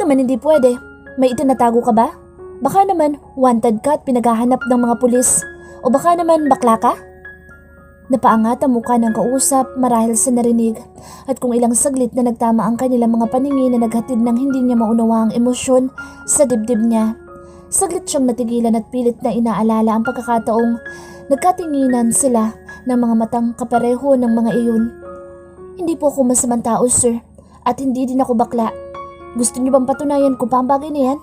naman hindi pwede? May itinatago ka ba? Baka naman wanted ka at pinaghahanap ng mga pulis. O baka naman bakla ka? Napaangat ang mukha ng kausap marahil sa narinig at kung ilang saglit na nagtama ang kanilang mga paningin na naghatid ng hindi niya maunawa ang emosyon sa dibdib niya. Saglit siyang natigilan at pilit na inaalala ang pagkakataong nagkatinginan sila ng mga matang kapareho ng mga iyon. Hindi po ako masamang tao, sir, at hindi din ako bakla. Gusto niyo bang patunayan ko pa ang bagay na yan?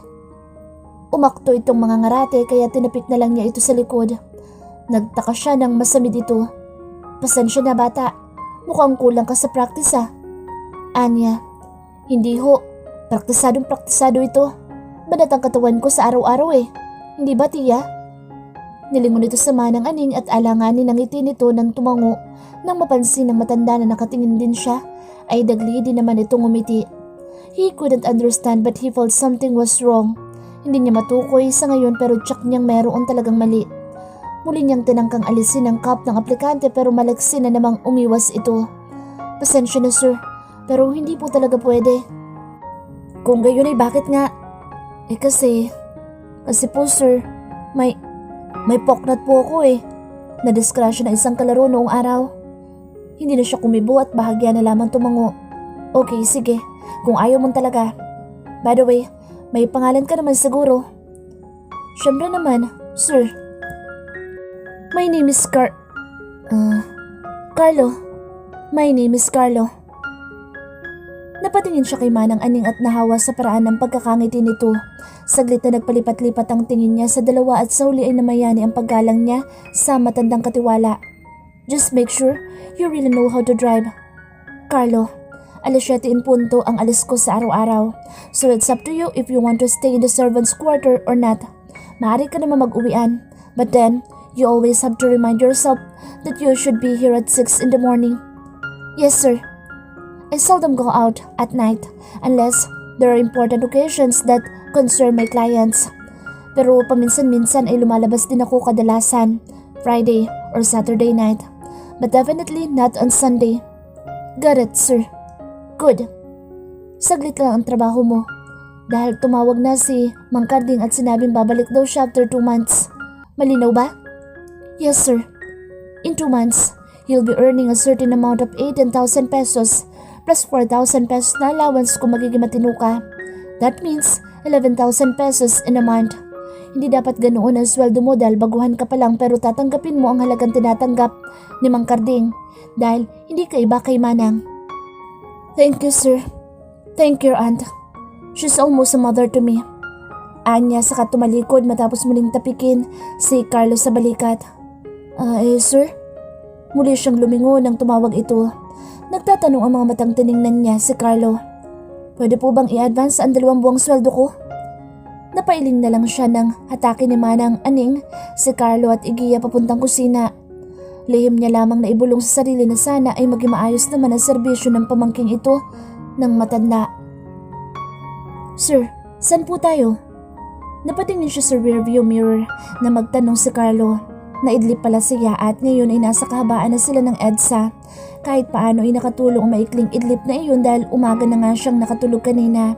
Umakto itong mga ngarate kaya tinapik na lang niya ito sa likod. Nagtaka siya ng masamid ito. Pasensya na bata, mukhang kulang ka sa practice ah. Anya, hindi ho, praktisado ito. Banat ang katawan ko sa araw-araw eh. Hindi ba tiya? Nilingon ito sa manang aning at alanganin ang ngiti nito nang tumango. Nang mapansin ng matanda na nakatingin din siya, ay dagli din naman itong umiti. He couldn't understand but he felt something was wrong. Hindi niya matukoy sa ngayon pero tsak niyang meron talagang mali. Muli niyang tinangkang alisin ang cup ng aplikante pero malagsi na namang umiwas ito. Pasensya na sir, pero hindi po talaga pwede. Kung gayon ay bakit nga? Kasi po sir, may poknat po ako eh. Nadiskrasya ng isang kalaro noong araw. Hindi na siya kumibo at bahagya na lamang tumango. Okay, sige, kung ayaw mo talaga. By the way, may pangalan ka naman siguro. Syempre naman, sir. My name is Carlo. My name is Carlo. Napatingin siya kay Manang Aning at nahawa sa paraan ng pagkakangiti nito. Saglit na nagpalipat-lipat ang tingin niya sa dalawa at sa huli ay namayani ang paggalang niya sa matandang katiwala. Just make sure you really know how to drive. Carlo, 7:00 ang alis ko sa araw-araw. So it's up to you if you want to stay in the servants' quarter or not. Maaari ka naman mag-uwian. But then, you always have to remind yourself that you should be here at 6 in the morning. Yes, sir. I seldom go out at night unless there are important occasions that concern my clients. Pero paminsan-minsan ay lumalabas din ako kadalasan, Friday or Saturday night. But definitely not on Sunday. Got it, sir. Good. Saglit lang ang trabaho mo. Dahil tumawag na si Mang Carding at sinabing babalik daw siya after 2 months. Malinaw ba? Yes, sir. In 2 months, he'll be earning a certain amount of 18,000 pesos plus 4,000 pesos na allowance kung magiging matino ka. That means 11,000 pesos in a month. Hindi dapat ganoon ang sweldo mo dahil baguhan ka pa lang pero tatanggapin mo ang halagang tinatanggap ni Mang Carding dahil hindi ka iba kay Manang. Thank you, sir. Thank you, aunt. She's almost a mother to me. Anya saka tumalikod matapos muling tapikin si Carlo sa balikat. Sir? Muli siyang lumingon nang tumawag ito. Nagtatanong ang mga matang tiningnan niya si Carlo. Pwede po bang i-advance ang 2 buwang sweldo ko? Napailing na lang siya ng hatake ni Manang Aning si Carlo at igiya papuntang kusina. Lihim niya lamang na ibulong sa sarili na sana ay maging maayos naman ang serbisyo ng pamangking ito ng matanda. Sir, saan po tayo? Napatingin siya sa rearview mirror na magtanong si Carlo. Naidlip pala siya at ngayon ay nasa kahabaan na sila ng EDSA. Kahit paano ay nakatulong ang maikling idlip na iyon dahil umaga na nga siyang nakatulog kanina.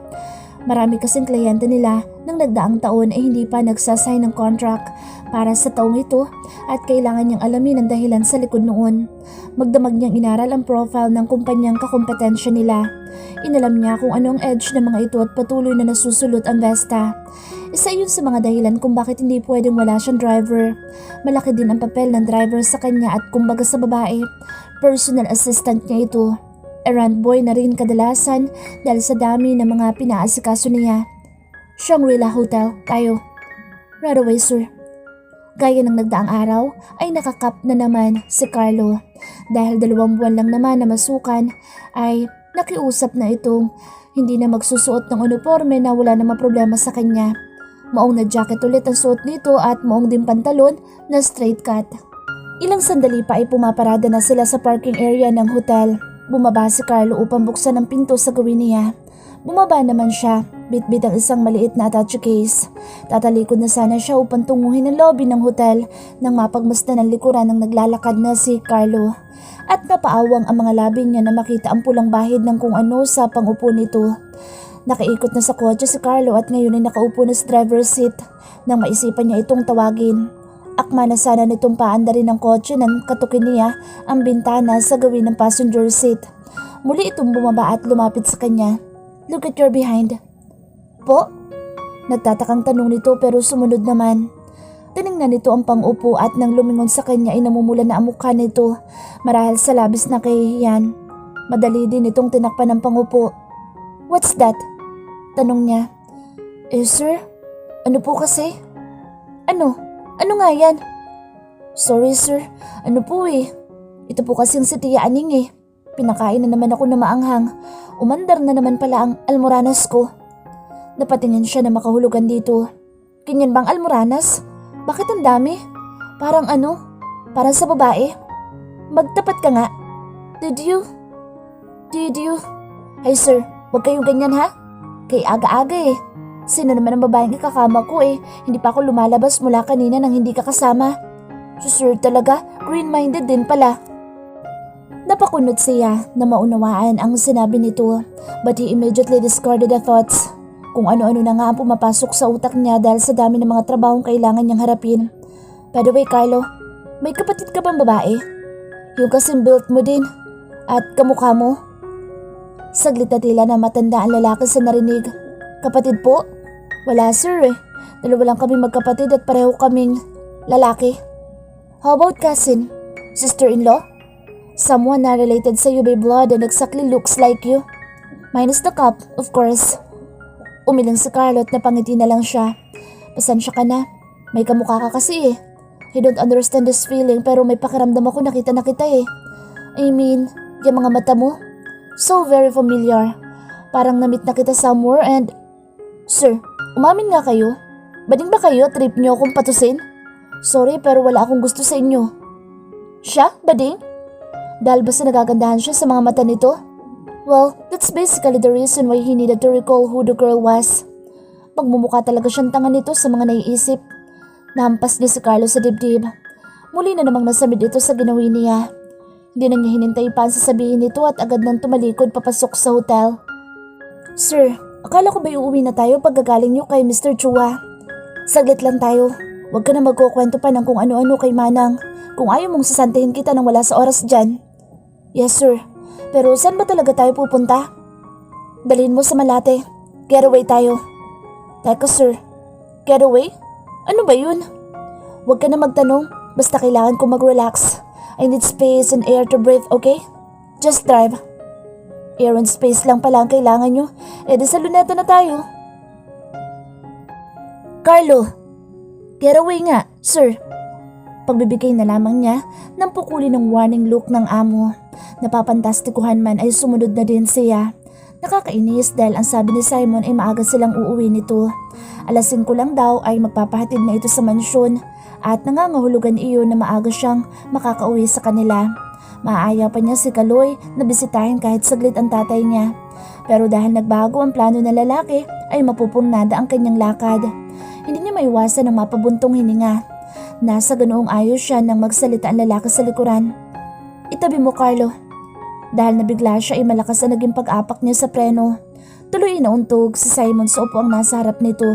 Marami kasing kliyente nila nang nagdaang taon ay hindi pa nagsasign ng contract para sa taong ito at kailangan niyang alamin ang dahilan sa likod noon. Magdamag niyang inaral ang profile ng kumpanyang kakompetensya nila. Inalam niya kung ano ang edge ng mga ito at patuloy na nasusulot ang Vesta. Isa yun sa mga dahilan kung bakit hindi pwedeng wala siyang driver. Malaki din ang papel ng driver sa kanya at kumbaga sa babae, personal assistant niya ito. Errand boy na rin kadalasan dahil sa dami ng mga pinaasikaso niya. Shangri-La Hotel, tayo. Right away, sir. Gaya ng nagdaang araw ay nakakap na naman si Carlo. Dahil 2 buwan lang naman na masukan ay nakiusap na itong hindi na magsusuot ng uniforme na wala namang problema sa kanya. Maong na jacket ulit ang suot nito at maong din pantalon na straight cut. Ilang sandali pa ay pumaparada na sila sa parking area ng hotel. Bumaba si Carlo upang buksan ang pinto sa gawin niya. Bumaba naman siya, bitbit ang isang maliit na attache case. Tatalikod na sana siya upang tunguhin ang lobby ng hotel nang mapagmasdan ang likuran ng naglalakad na si Carlo. At napaawang ang mga labi niya na makita ang pulang bahid ng kung ano sa pangupo nito. Nakaikot na sa kotse si Carlo at ngayon ay nakaupo na sa driver's seat nang maisipan niya itong tawagin. Akma na sana nitong paandarin ng kotse nang katukin niya ang bintana sa gawin ng passenger seat. Muli itong bumaba at lumapit sa kanya. Look at your behind. Po? Nagtatakang tanong nito pero sumunod naman. Tiningnan nito ang pang-upo at nang lumingon sa kanya ay namumula na ang mukha nito marahil sa labis na kahihiyan. Madali din itong tinakpan ng pang-upo. What's that? Tanong niya. Sir? Ano po kasi? Ano? Ano nga yan? Sorry sir, ano po Ito po kasing si Tia Aning Pinakain na naman ako na maanghang. Umandar na naman pala ang almoranas ko. Napatingin siya na makahulugan dito. Ganyan bang almoranas? Bakit ang dami? Parang Parang sa babae? Magtapat ka nga. Did you? Hey sir, wag kayong ganyan ha? Kay aga-aga Sino naman ang babaeng ikakama ko Hindi pa ako lumalabas mula kanina nang hindi ka kasama. So sir talaga, green-minded din pala. Napakunot siya na maunawaan ang sinabi nito but he immediately discarded the thoughts. Kung ano-ano na nga ang pumapasok sa utak niya dahil sa dami ng mga trabahong kailangan niyang harapin. By the way Carlo, may kapatid ka bang babae? Yung kasing built mo din at kamukha mo? Saglit na tila na matanda ang lalaki sa narinig. Kapatid po? Wala sir Dalawa lang kami magkapatid at pareho kaming lalaki. How about cousin? Sister-in-law? Someone na related sa you by blood and exactly looks like you? Minus the cup, of course. Umiling si Carlo at napangiti na lang siya. Pasensya ka na. May kamukha ka kasi I don't understand this feeling pero may pakiramdam ako nakita na kita I mean, yung mga mata mo. So very familiar. Parang na-meet na kita somewhere and... Sir, umamin nga kayo. Bading ba kayo trip niyo akong patusin? Sorry pero wala akong gusto sa inyo. Siya? Bading? Dahil ba sa nagagandahan siya sa mga mata nito? Well, that's basically the reason why he needed to recall who the girl was. Pagmumukha talaga siyang tanga nito sa mga naiisip. Nahampas niya si Carlo sa dibdib. Muli na namang nasamid ito sa ginawi niya. Hindi na niya hinintay pa ang sasabihin nito at agad nang tumalikod papasok sa hotel. Sir, akala ko ba uuwi na tayo pagkagaling niyo kay Mr. Chua? Saglit lang tayo. Huwag ka na magkukwento pa ng kung ano-ano kay Manang. Kung ayaw mong sasantahin kita nang wala sa oras dyan. Yes sir, pero saan ba talaga tayo pupunta? Dalhin mo sa Malate. Getaway tayo. Teka sir, getaway? Ano ba yun? Huwag ka na magtanong, basta kailangan ko mag-relax. I need space and air to breathe, okay? Just drive. Air and space lang pala ang kailangan nyo. Di sa luneta na tayo. Carlo! Getaway nga, sir. Pagbibigay na lamang niya nang pukuli ng warning look ng amo. Napapantastikuhan man ay sumunod na din siya. Nakakainis dahil ang sabi ni Simon ay maaga silang uuwi nito. Alas 5 lang daw ay magpapahatid na ito sa mansyon at nangangahulugan iyon na maaga siyang makakauwi sa kanila. Maaaya pa niya si Kaloy na bisitahin kahit saglit ang tatay niya. Pero dahil nagbago ang plano ng lalaki ay mapupurnada ang kanyang lakad. Hindi niya maiwasan ng mapabuntong hininga. Nasa ganoong ayos siya nang magsalita ang lalaki sa likuran. Itabi mo Carlo. Dahil nabigla siya ay malakas na naging pag-apak niya sa preno. Tuloy inauntog si Simon sa upuang nasa harap nito.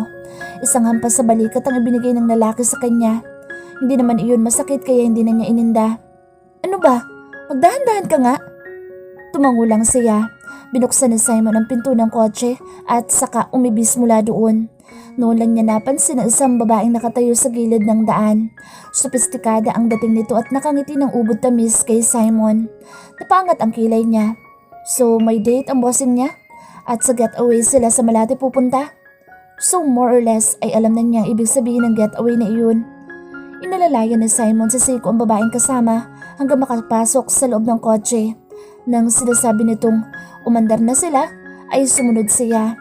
Isang hampas sa balikat ang ibinigay ng lalaki sa kanya. Hindi naman iyon masakit kaya hindi na niya ininda. Ano ba? Magdahan-dahan ka nga. Tumango lang siya. Binuksan ni Simon ang pinto ng kotse at saka umibis mula doon. Noon lang niya napansin ang isang babaeng nakatayo sa gilid ng daan. Sopistikada ang dating nito at nakangiti ng ubod tamis kay Simon. Napangat ang kilay niya. So may date ang bossing niya? At sa getaway sila sa Malate pupunta? So more or less ay alam na niya ibig sabihin ng getaway na iyon. Inalalayan ni Simon sa siko ang babaeng kasama hanggang makapasok sa loob ng kotse. Nang sinasabi nitong umandar na sila ay sumunod siya.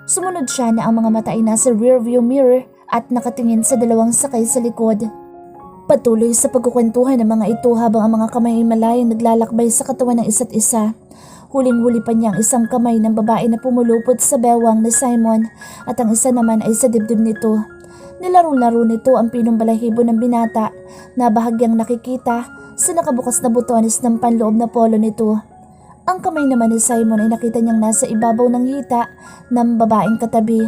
Sumunod siya na ang mga mata ay nasa rearview mirror at nakatingin sa dalawang sakay sa likod. Patuloy sa pagkukwentuhan ng mga ito habang ang mga kamay ay malayang naglalakbay sa katawan ng isa't isa. Huling-huli pa niya ang isang kamay ng babae na pumulupot sa bewang ni Simon at ang isa naman ay sa dibdib nito. Nilaro-laro nito ang pinong balahibo ng binata na bahagyang nakikita sa nakabukas na butones ng panloob na polo nito. Ang kamay naman ni Simon ay nakita niyang nasa ibabaw ng hita ng babaeng katabi.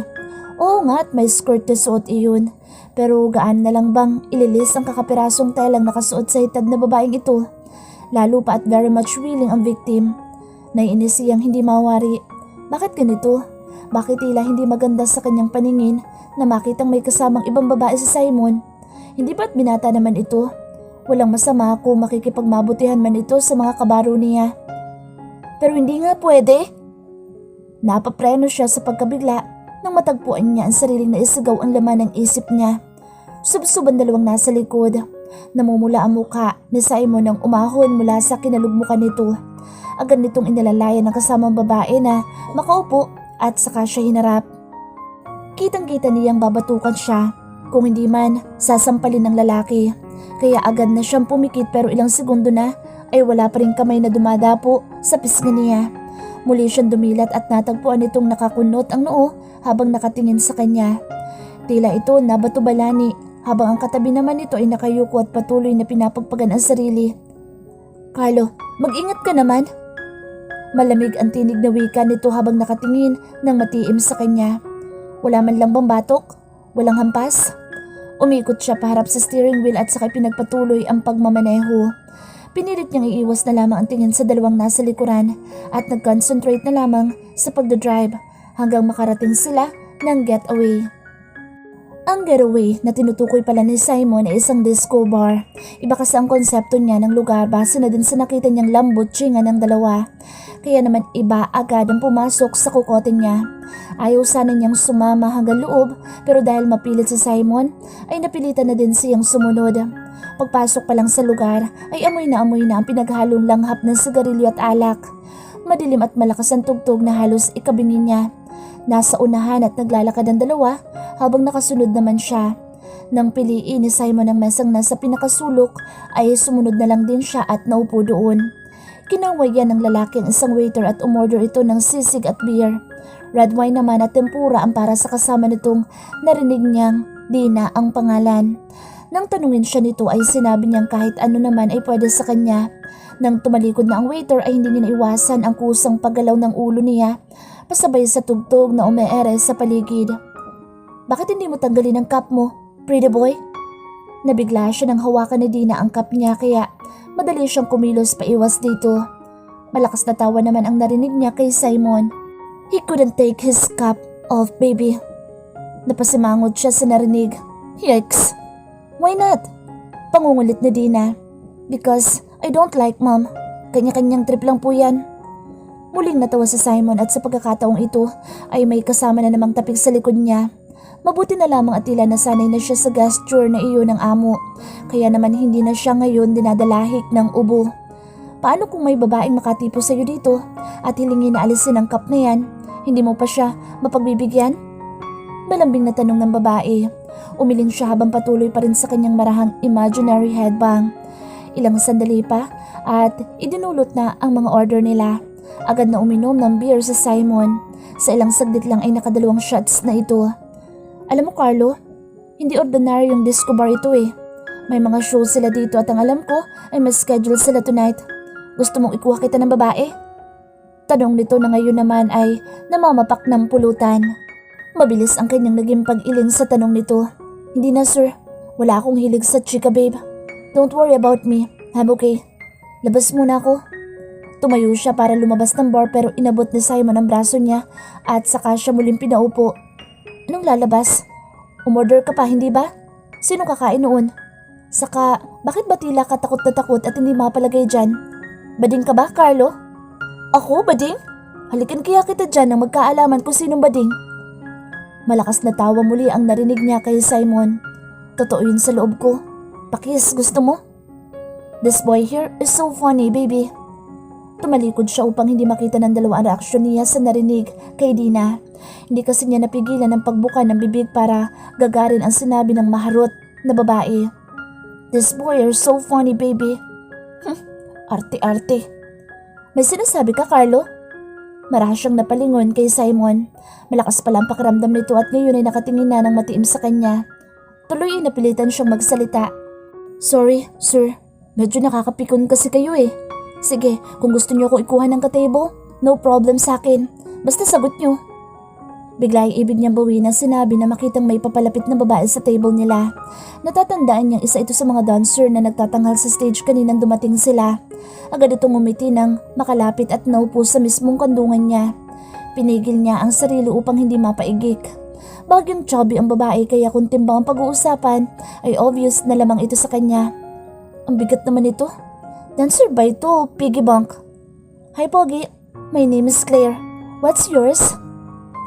Oo nga at may skirt na suot iyon. Pero gaan na lang bang ililis ang kakapirasong telang nakasuot sa hitad na babaeng ito? Lalo pa at very much willing ang victim. Naiinis siyang hindi mawari. Bakit ganito? Bakit tila hindi maganda sa kanyang paningin na makitang may kasamang ibang babae si Simon? Hindi ba't binata naman ito? Walang masama kung makikipagmabutihan man ito sa mga kabaro niya. Pero hindi nga pwede. Napapreno siya sa pagkabigla nang matagpuan niya ang sariling naisigaw ang laman ng isip niya. Subsuban dalawang nasa likod. Namumula ang muka ni Simon nang umahon mula sa kinalugmukan nito. Agad nitong inalalayan ng kasamang babae na makaupo at saka siya hinarap. Kitang-kita niyang babatukan siya, kung hindi man sasampalin ng lalaki. Kaya agad na siyang pumikit pero ilang segundo na ay wala pa rin kamay na dumadapo sa pisngi niya. Muli siyang dumilat at natagpuan itong nakakunot ang noo habang nakatingin sa kanya. Tila ito nabato-balani habang ang katabi naman nito ay nakayuko at patuloy na pinapagpagan ang sarili. Carlo, mag-ingat ka naman. Malamig ang tinig na wika nito habang nakatingin ng matiim sa kanya. Wala man lang bang batok? Walang hampas? Umikot siya paharap sa steering wheel at saka pinagpatuloy ang pagmamaneho. Pinilit niyang iiwas na lamang ang tingin sa dalawang nasa likuran at nag-concentrate na lamang sa pagdadrive hanggang makarating sila ng getaway. Ang getaway na tinutukoy pala ni Simon ay isang disco bar. Iba kasi ang konsepto niya ng lugar base na din sa nakita niyang lambot-tsinga ng dalawa. Kaya naman iba agad ang pumasok sa kukote niya. Ayaw sana niyang sumama hanggang loob pero dahil mapilit si Simon ay napilitan na din siyang sumunod. Pagpasok pa lang sa lugar ay amoy na ang pinaghalong langhap ng sigarilyo at alak. Madilim at malakas ang tugtog na halos ikabingi niya. Nasa unahan at naglalakad ang dalawa habang nakasunod naman siya. Nang piliin ni Simon ang mesang nasa pinakasulok ay sumunod na lang din siya at naupo doon. Kinawayan ng lalaki ang isang waiter at umorder ito ng sisig at beer. Red wine naman at tempura ang para sa kasama nitong narinig niyang Dina ang pangalan. Nang tanungin siya nito ay sinabi niyang kahit ano naman ay pwede sa kanya. Nang tumalikod na ang waiter ay hindi niya naiwasan ang kusang paggalaw ng ulo niya pasabay sa tugtog na umeere sa paligid. Bakit hindi mo tanggalin ang cup mo, pretty boy? Nabigla siya nang hawakan ni Dina ang cup niya kaya madali siyang kumilos paiwas dito. Malakas na tawa naman ang narinig niya kay Simon. He couldn't take his cup off, baby. Napasimangot siya sa narinig. Yikes! Why not? Pangungulit ni Dina. Because I don't like mom. Kanya-kanyang trip lang po yan. Muling natawa si Simon at sa pagkakataong ito ay may kasama na namang tapik sa likod niya. Mabuti na lamang at tila nasanay na siya sa gesture na iyon ng amo. Kaya naman hindi na siya ngayon dinadalahik ng ubo. Paano kung may babaeng makatipo sa iyo dito at hilingin na alisin ang cup na yan? Hindi mo pa siya mapagbibigyan? Malambing na tanong ng babae. Umiling siya habang patuloy pa rin sa kanyang marahang imaginary headbang. Ilang sandali pa at idinulot na ang mga order nila. Agad na uminom ng beer si Simon. Sa ilang saglit lang ay nakadalawang shots na ito. Alam mo Carlo, hindi ordinary yung disco bar ito eh. May mga show sila dito at ang alam ko ay may schedule sila tonight. Gusto mong ikuha kita ng babae? Tanong nito na ngayon naman ay namamapak ng pulutan. Mabilis ang kanyang naging pag-iling sa tanong nito. Hindi na sir, wala akong hilig sa chika babe. Don't worry about me, I'm okay. Labas muna ako. Tumayo siya para lumabas ng bar pero inabot ni Simon ang braso niya at saka siya muling pinaupo. Anong lalabas? Umorder ka pa, hindi ba? Sino kakain noon? Saka, bakit ba tila ka takot na takot at hindi mapalagay dyan? Bading ka ba, Carlo? Ako, bading? Halikan kaya kita dyan nang magkaalaman kung sinong bading. Malakas na tawa muli ang narinig niya kay Simon. Totoo yun sa loob ko. Pakis, gusto mo? This boy here is so funny, baby. Tumalikod siya upang hindi makita ng dalawa ang reaksyon niya sa narinig kay Dina. Hindi kasi niya napigilan ang pagbuka ng bibig para gagarin ang sinabi ng maharot na babae. This boy is so funny, baby. Arte-arte. May sinasabi ka, Carlo? Marahas siyang napalingon kay Simon. Malakas pala ang pakiramdam nito at ngayon ay nakatingin na ng matiim sa kanya. Tuloy ay napilitan siyang magsalita. Sorry, sir. Medyo nakakapikon kasi kayo eh. Sige, kung gusto niyo akong ikuha ng katebo, no problem sa akin. Basta sagot niyo. Bigla ay ibig niyang bawiin ang sinabi na makitang may papalapit na babae sa table nila. Natatandaan niyang isa ito sa mga dancer na nagtatanghal sa stage kaninang dumating sila. Agad itong umiti nang makalapit at naupo sa mismong kandungan niya. Pinigil niya ang sarili upang hindi mapaigik. Bagyang chubby ang babae kaya kung timbang ang pag-uusapan ay obvious na lamang ito sa kanya. Ang bigat naman ito. Dancer ba ito, Piggy Bank? Hi Pogi, my name is Claire. What's yours?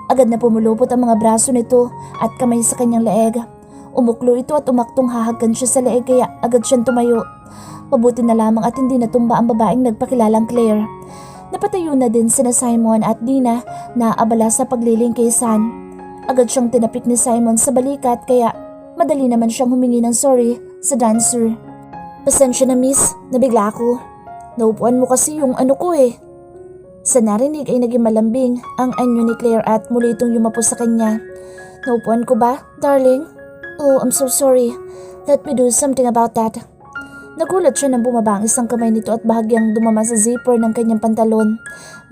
Agad na pumulupot ang mga braso nito at kamay sa kanyang leeg. Umuklo ito at umaktong hahagkan siya sa leeg kaya agad siyang tumayo. Mabuti na lamang at hindi natumba ang babaeng nagpakilalang Claire. Napatayo na din sina Simon at Dina na abala sa pagliling kay San. Agad siyang tinapik ni Simon sa balikat kaya madali naman siyang humingi ng sorry sa dancer. Pasensya na miss, nabigla ako. Naupuan mo kasi yung ano ko eh. Sa narinig ay naging malambing ang anyo ni Claire at muli itong yumapo sa kanya. Naupuan ko ba, darling? Oh, I'm so sorry. Let me do something about that. Nagulat siya nang bumaba ang isang kamay nito at bahagyang dumama sa zipper ng kanyang pantalon.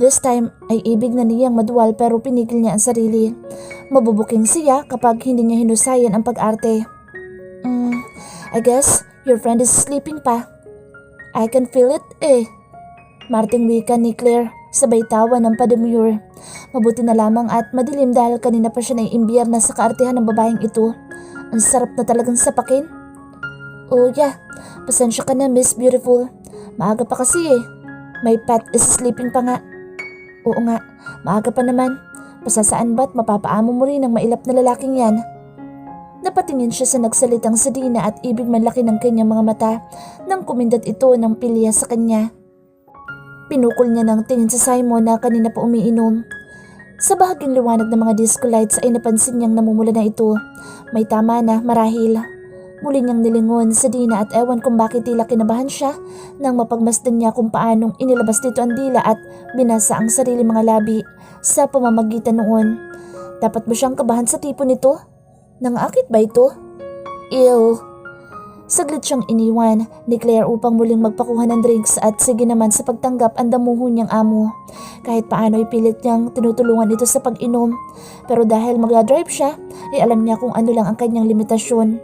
This time ay ibig na niyang maduwal pero pinigil niya ang sarili. Mabubuking siya kapag hindi niya hinusayan ang pag-arte. I guess your friend is sleeping pa. I can feel it eh. Marting wika ni Claire. Sabay tawa ng pademure. Mabuti na lamang at madilim dahil kanina pa siya naiimbyer na sa kaartehan ng babaeng ito. Ang sarap na talagang sapakin. Oh yeah, pasensya ka na Miss Beautiful. Maaga pa kasi eh. My pet is sleeping pa nga. Oo nga, maaga pa naman. Pasasaan ba't mapapaamo mo rin ang mailap na lalaking yan? Napatingin siya sa nagsalitang si Dina at ibig manlaki ng kanyang mga mata nang kumindat ito ng pilya sa kanya. Pinukol niya ng tingin sa Simon na kanina pa umiinom. Sa bahagyang liwanag ng mga disco lights ay napansin niyang namumula na ito. May tama na marahil. Muli niyang nilingon sa Dina at ewan kung bakit tila kinabahan siya nang mapagmasdan niya kung paanong inilabas dito ang dila at binasa ang sarili mga labi sa pamamagitan noon. Dapat ba siyang kabahan sa tipo nito? Nangakit ba ito? Ew. Saglit siyang iniwan ni Claire upang muling magpakuha ng drinks at sige naman sa pagtanggap ang damuho niyang amo. Kahit paano ipilit niyang tinutulungan ito sa pag-inom. Pero dahil magdadrive siya, ay alam niya kung ano lang ang kanyang limitasyon.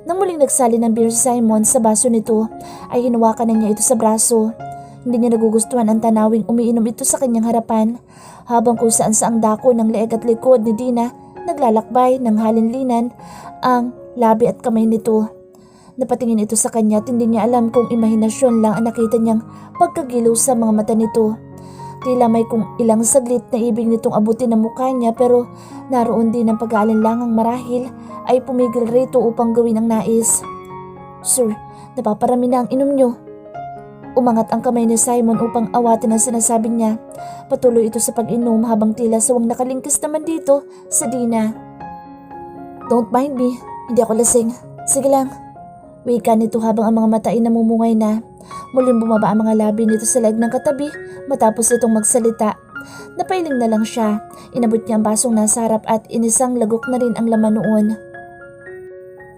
Nang muling nagsali ng beer si Simon sa baso nito, ay hinawakan na niya ito sa braso. Hindi niya nagugustuhan ang tanawing umiinom ito sa kanyang harapan, habang kung saan saang dako ng leeg at likod ni Dina naglalakbay ng halinlinan ang labi at kamay nito. Napatingin ito sa kanya at hindi niya alam kung imahinasyon lang ang nakita niyang pagkagiliw sa mga mata nito. Tila may kung ilang saglit na ibig nitong abutin ang mukha niya pero naroon din ang pag-aalinlangang marahil ay pumigil rito upang gawin ang nais. Sir, napaparami na ang inom niyo. Umangat ang kamay ni Simon upang awatin ang sinasabi niya. Patuloy ito sa pag-inom habang tila sawang nakalingkis naman dito sa Dina. Don't mind me, hindi ako lasing. Sige lang. Wika nito habang ang mga mata ay namumungay na. Muling bumaba ang mga labi nito sa leg ng katabi matapos itong magsalita. Napailing na lang siya. Inabot niya ang basong nasa harap at inisang lagok na rin ang laman noon.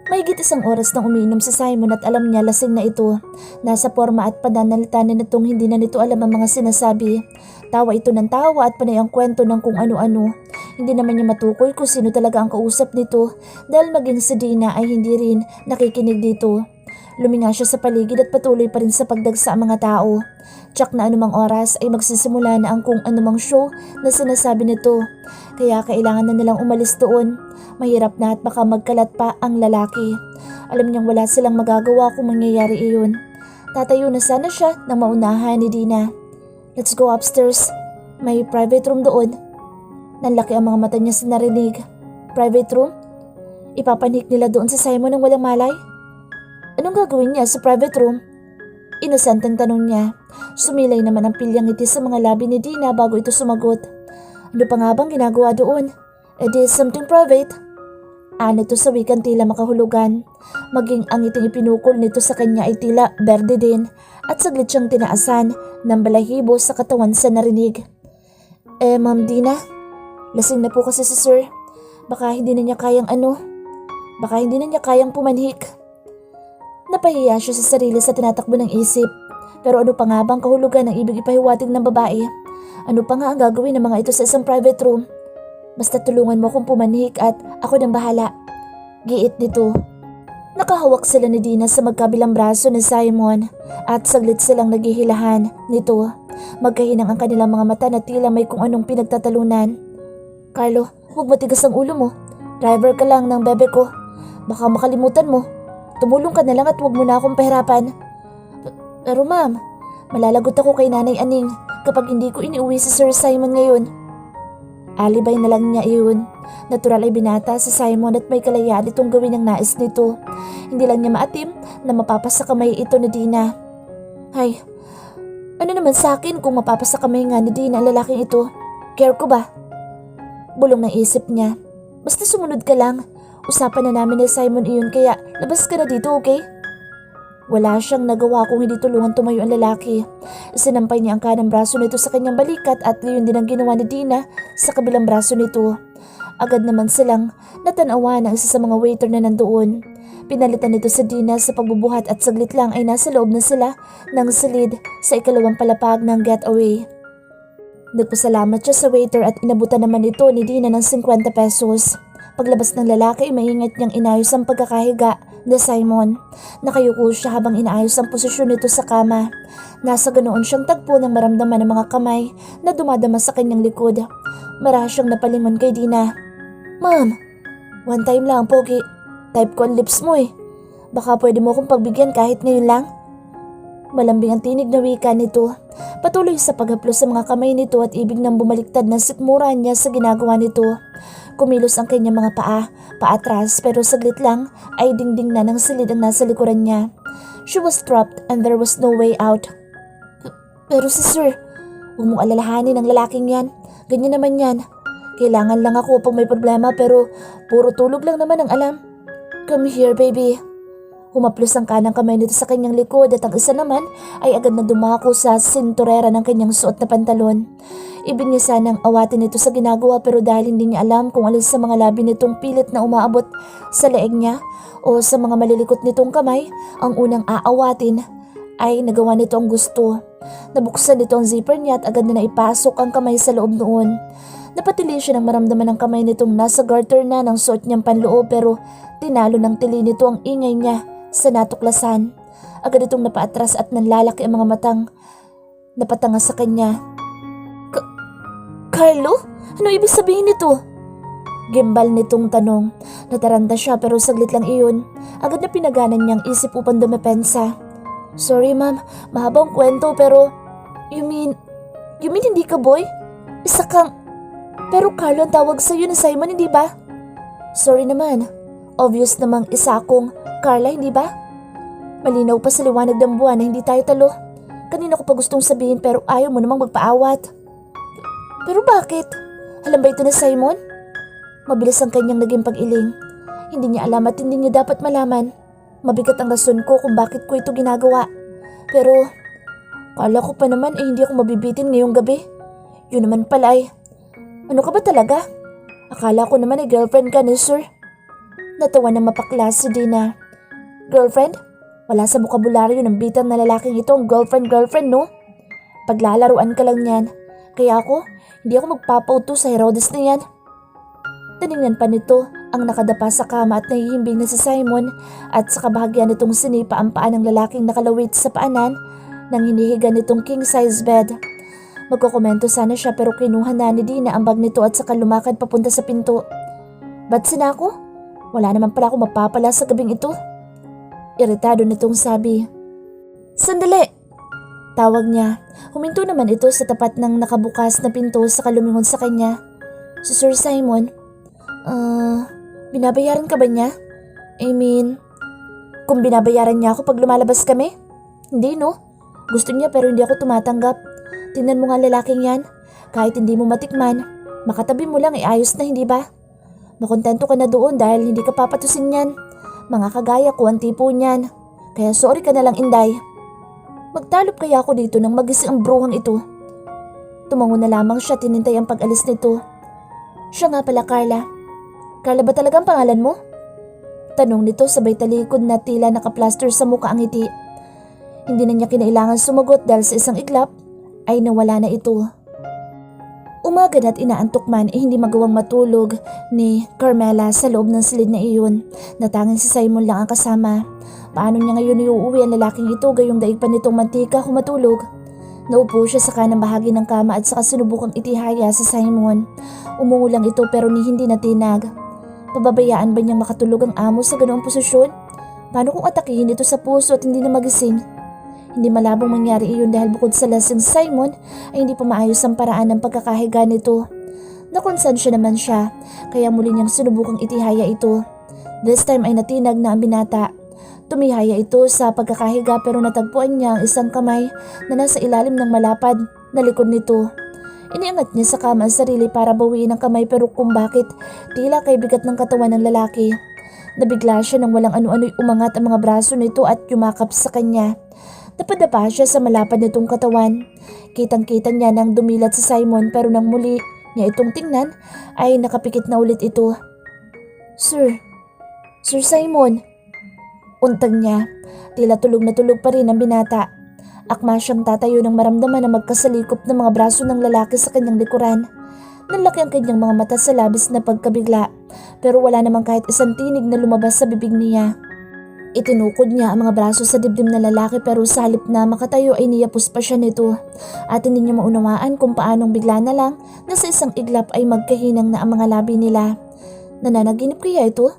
Mahigit isang oras nang umiinom si Simon at alam niya lasing na ito. Nasa forma at pananalita na nitong hindi na nito alam ang mga sinasabi. Tawa ito ng tawa at panay ang kwento ng kung ano-ano. Hindi naman niya matukoy kung sino talaga ang kausap nito dahil maging si Dina ay hindi rin nakikinig dito. Luminga siya sa paligid at patuloy pa rin sa pagdagsa ang mga tao. Tsak na anumang oras ay magsisimula na ang kung anumang show na sinasabi nito. Kaya kailangan na nilang umalis doon. Mahirap na at baka magkalat pa ang lalaki. Alam niyang wala silang magagawa kung mangyayari iyon. Tatayo na sana siya nang maunahan ni Dina. Let's go upstairs. May private room doon. Nanlaki ang mga mata niya sa narinig. Private room? Ipapanik nila doon sa Simon ng walang malay? Anong gagawin niya sa private room? Inosenteng tanong niya. Sumilay naman ang pilyang ngiti sa mga labi ni Dina bago ito sumagot. Ano pa nga bang ginagawa doon? It is something private. Ano to sa wikang tila makahulugan. Maging ang ngiting ipinukol nito sa kanya ay tila berde din at saglit siyang tinaasan ng balahibo sa katawan sa narinig. Ma'am Dina, lasing na po kasi si sir. Baka hindi na niya kayang pumanhik. Napahiya siya sa sarili sa tinatakbo ng isip. Pero ano pa nga bang kahulugan ng ibig ipahiwatig ng babae? Ano pa nga ang gagawin ng mga ito sa isang private room? Basta tulungan mo akong pumanhik at ako nang bahala. Giit nito. Nakahawak sila ni Dina sa magkabilang braso ni Simon at saglit silang naghihilahan nito. Magkahinang ang kanilang mga mata na tila may kung anong pinagtatalunan. Carlo, huwag matigas ang ulo mo. Driver ka lang ng bebe ko. Baka makalimutan mo. Tumulong ka na lang at huwag mo na akong pahirapan. Pero ma'am, malalagot ako kay Nanay Aning kapag hindi ko iniuwi si Sir Simon ngayon. Alibay na lang niya iyon. Natural ay binata si Simon at may kalayaan itong gawin ang nais nito. Hindi lang niya maatim na mapapasa kamay ito ni Dina. Hay, ano naman sa akin kung mapapasa kamay nga ni Dina ang lalaking ito? Care ko ba? Bulong ng isip niya. Basta sumunod ka lang. Usapan na namin ni Simon iyon kaya labas ka na dito, okay? Wala siyang nagawa kung hindi tulungan tumayo ang lalaki. Sinampay niya ang kanang braso nito sa kanyang balikat at yun din ang ginawa ni Dina sa kabilang braso nito. Agad naman silang natanawa ng isa sa mga waiter na nandoon. Pinalitan nito si Dina sa pagbubuhat at saglit lang ay nasa loob na sila ng silid sa ikalawang palapag ng getaway. Nagpasalamat siya sa waiter at inabutan naman ito ni Dina ng 50 pesos. Paglabas ng lalaki ay maingat niyang inayos ang pagkakahiga ni Simon. Nakayuko siya habang inaayos ang posisyon nito sa kama. Nasa ganoon siyang tagpo ng maramdaman ng mga kamay na dumadama sa kanyang likod. Marahas siyang napalingon kay Dina. Ma'am, one time lang pogi. Type ko ang lips mo eh. Baka pwede mo akong pagbigyan kahit ngayon lang. Malambing ang tinig na wika nito. Patuloy sa paghaplos sa mga kamay nito at ibig nang bumaliktad na sikmura niya sa ginagawa nito. Kumilos ang kanyang mga paatras pero saglit lang ay dingding na ng silid ang nasa likuran niya. She was trapped and there was no way out. Pero si Sir, huwag mong alalahanin ang lalaking yan. Ganyan naman yan. Kailangan lang ako pag may problema pero puro tulog lang naman ang alam. Come here, baby. Humaplos ang kanang kamay nito sa kanyang likod at ang isa naman ay agad na dumako sa sinturera ng kanyang suot na pantalon. Ibig niya sanang awatin ito sa ginagawa pero dahil hindi niya alam kung alin sa mga labi nitong pilit na umaabot sa leeg niya o sa mga malilikot nitong kamay, ang unang aawatin ay nagawa nito ang gusto. Nabuksan nito ang zipper niya at agad na naipasok ang kamay sa loob noon. Napatili siya ng maramdaman ng kamay nitong nasa garter na ng suot niyang panloob pero tinalo ng tili nito ang ingay niya sa natuklasan. Agad itong napaatras at nanlalaki ang mga matang napatanga sa kanya. Carlo? Ano ibig sabihin nito? Gimbal nitong tanong. Nataranta siya pero saglit lang iyon. Agad na pinaganan niyang isip upang dumepensa. Sorry ma'am, mahabang kwento pero... You mean hindi ka boy? Isa kang... Pero Carlo ang tawag sa'yo na Simon, hindi ba? Sorry naman. Obvious namang isa akong Carla, hindi ba? Malinaw pa sa liwanag ng buwan na hindi tayo talo. Kanina ko pa gustong sabihin pero ayaw mo namang magpaawat. Pero bakit? Alam ba ito na Simon? Mabilis ang kanyang naging pag-iling. Hindi niya alam at hindi niya dapat malaman. Mabigat ang rason ko kung bakit ko ito ginagawa. Pero, kala ko pa naman hindi ako mabibitin ngayong gabi. Yun naman pala ay, ano ka ba talaga? Akala ko naman ay girlfriend ka ni Sir. Natawa ng mapakla si Dina. Girlfriend? Wala sa bukabularyo ng bitang na lalaking ito ang girlfriend, no? Paglalaruan ka lang yan. Kaya ako, hindi ako magpapauto sa Herodes na yan. Tinignan pa nito ang nakadapa sa kama at nahihimbing na si Simon at sa kabahagyan nitong sinipa ang paa ng lalaking nakalawit sa paanan nang hinihiga nitong king-size bed. Magkukomento sana siya pero kinuha na ni Dina ang bag nito at saka lumakad papunta sa pinto. Ba't sina ako? Wala naman pala ako mapapala sa gabing ito. Iritado nitong sabi. Sandali! Tawag niya. Huminto naman ito sa tapat ng nakabukas na pinto sa lumingon sa kanya. Si Sir Simon, binabayaran ka ba niya? I mean, kung binabayaran niya ako pag lumalabas kami? Hindi no. Gusto niya pero hindi ako tumatanggap. Tingnan mo nga lalaking yan. Kahit hindi mo matikman, makatabi mo lang ayos na hindi ba? Makontento ka na doon dahil hindi ka papatusin yan. Mga kagaya ko ang tipo niyan. Kaya sorry ka na lang Inday. Magtalop kaya ako dito nang magising ang bruhang ito. Tumango na lamang siya tinintay ang pag-alis nito. Siya nga pala Carla. Carla ba talagang pangalan mo? Tanong nito sabay talikod na tila nakaplaster sa mukha ang ngiti. Hindi na niya kinailangan sumagot dahil sa isang iglap ay nawala na ito. Umaga na't inaantok man hindi magawang matulog ni Carmela sa loob ng silid na iyon na tanging si Simon lang ang kasama. Paano niya ngayon iuuwi ang lalaking ito gayong daig pa nitong mantika kung matulog? Naupo siya sa kanang bahagi ng kama at saka sinubukang itihaya sa Simon. Umungo lang ito pero hindi natinag. Pababayaan ba niyang makatulog ang amo sa ganoong posisyon? Paano kung atakihin ito sa puso at hindi na magising? Hindi malabong mangyari iyon dahil bukod sa lasing Simon ay hindi pa maayos ang paraan ng pagkakahiga nito. Nakonsensya naman siya kaya muli niyang sinubukang itihaya ito. This time ay natinag na ang binata. Tumihaya ito sa pagkakahiga pero natagpuan niya ang isang kamay na nasa ilalim ng malapad na likod nito. Iniangat niya sa kama ang sarili para bawiin ang kamay pero kung bakit tila kay bigat ng katawan ng lalaki. Nabigla siya nang walang ano-ano'y umangat ang mga braso nito at yumakap sa kanya. Napadapa siya sa malapad nitong katawan. Kitang-kita niya nang dumilat si Simon pero nang muli niya itong tingnan ay nakapikit na ulit ito. Sir Simon. Untag niya, tila tulog na tulog pa rin ang binata. Akma siyang tatayo nang maramdaman na magkasalikop ng mga braso ng lalaki sa kanyang likuran. Nanlaki ang kanyang mga mata sa labis na pagkabigla pero wala namang kahit isang tinig na lumabas sa bibig niya. Itinukod niya ang mga braso sa dibdib ng lalaki pero sa halip na makatayo ay niyapos pa siya nito at hindi niya maunawaan kung paanong bigla na lang na sa isang iglap ay magkahinang na ang mga labi nila. Nananaginip kaya ito?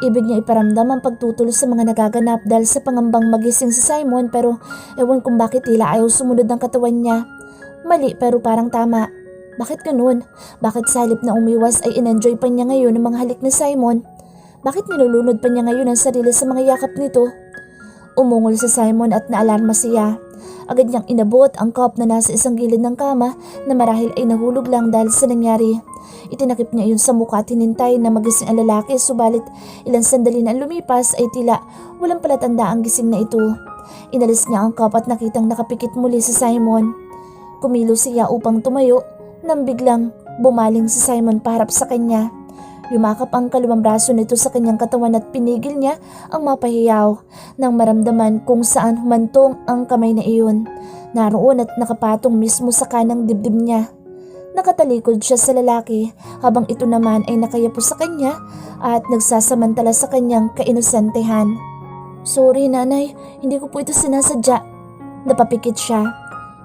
Ibig niya iparamdam ang pagtutol sa mga nagaganap dahil sa pangambang magising si Simon pero ewan kung bakit tila ayaw sumunod ng katawan niya. Mali pero parang tama. Bakit ganun? Bakit sa halip na umiwas ay in-enjoy pa niya ngayon ang mga halik ni Simon? Bakit nilulunod pa niya ngayon ang sarili sa mga yakap nito? Umungol si Simon at naalarma siya. Agad niyang inabot ang cup na nasa isang gilid ng kama na marahil ay nahulog lang dahil sa nangyari. Itinakip niya iyon sa mukha at hinintay na magising ang lalaki subalit ilang sandali na lumipas ay tila walang palatanda ang gising na ito. Inalis niya ang cup at nakitang nakapikit muli si Simon. Kumilos siya upang tumayo nang biglang bumaling si Simon paharap sa kanya. Yumakap ang kalimang braso nito sa kanyang katawan at pinigil niya ang mapahiyaw nang maramdaman kung saan humantong ang kamay na iyon. Naroon at nakapatong mismo sa kanang dibdib niya. Nakatalikod siya sa lalaki habang ito naman ay nakayapos sa kanya at nagsasamantala sa kanyang kainosentehan. Sorry nanay, hindi ko po ito sinasadya. Napapikit siya.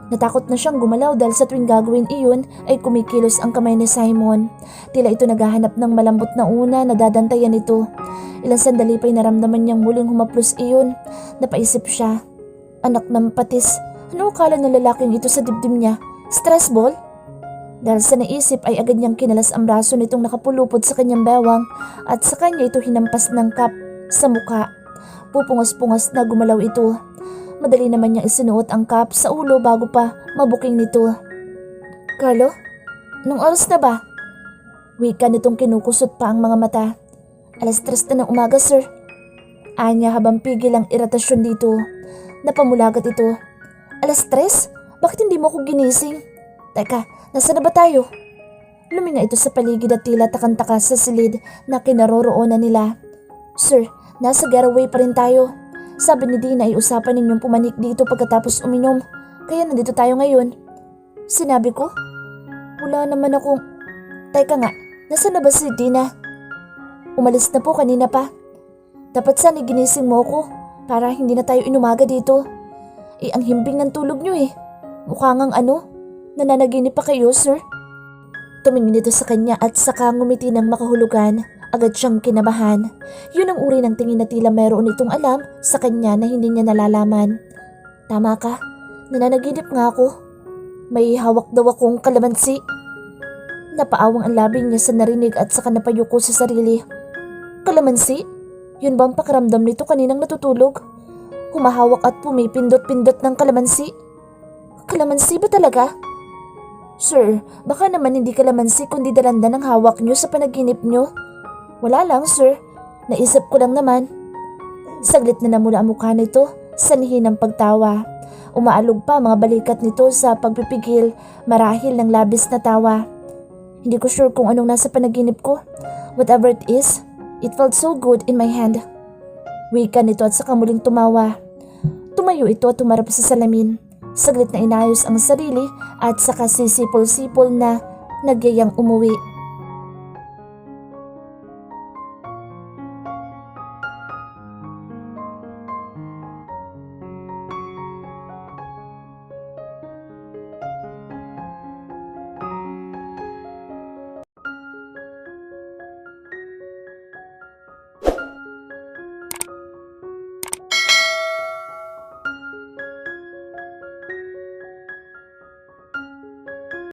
Natakot na siyang gumalaw dahil sa tuwing gagawin iyon ay kumikilos ang kamay ni Simon. Tila ito naghahanap ng malambot na una na dadantayan nito. Ilang sandali pa'y naramdaman niyang muling humaplos iyon. Napaisip siya. Anak ng patis, ano akala ng lalaking ito sa dibdib niya? Stress ball? Dahil sa naisip ay agad niyang kinalas ang braso nitong nakapulupod sa kanyang bewang at sa kanya ito hinampas ng cup sa mukha. Pupungas-pungas na gumalaw ito. Madali naman niyang isinuot ang cup sa ulo bago pa mabuking nito. Carlo, anong oras na ba? Wika nitong kinukusot pa ang mga mata. 3:00 na ng umaga, sir. Anya habang pigil ang iritasyon dito. Napamulagat ito. 3:00? Bakit hindi mo ako ginising? Teka, nasaan na ba tayo? Luminga ito sa paligid at tila takang-taka sa silid na kinaroroonan nila. Sir, nasa getaway pa rin tayo. Sabi ni Dina ay usapan ninyong pumanik dito pagkatapos uminom. Kaya nandito tayo ngayon. Sinabi ko? Wala naman akong... Teka nga, nasaan na ba si Dina? Umalis na po kanina pa. Dapat sana ginising mo ko para hindi na tayo inumaga dito. Ang himbing ng tulog nyo Mukha ngang nananaginip pa kayo, sir? Tumingin ito sa kanya at saka ngumiti ng makahulugan. Agad siyang kinabahan. Yun ang uri ng tingin na tila meron itong alam sa kanya na hindi niya nalalaman. Tama ka, nananaginip nga ako. May hawak daw akong kalamansi. Napaawang ang labi niya sa narinig at saka napayuko sa sarili. Kalamansi? Yun ba ang pakiramdam nito kaninang natutulog? Humahawak at pumipindot-pindot ng kalamansi. Kalamansi ba talaga? Sir, baka naman hindi kalamansi kundi dalanda ng hawak niyo sa panaginip niyo. Wala lang, sir. Naisip ko lang naman. Saglit na namula ang mukha nito, sanhin ng pagtawa. Umaalog pa mga balikat nito sa pagpipigil marahil ng labis na tawa. Hindi ko sure kung anong nasa panaginip ko. Whatever it is, it felt so good in my hand. Wika nito at saka muling tumawa. Tumayo ito at tumarap sa salamin. Saglit na inayos ang sarili at saka sisipol-sipol na nagyayang umuwi.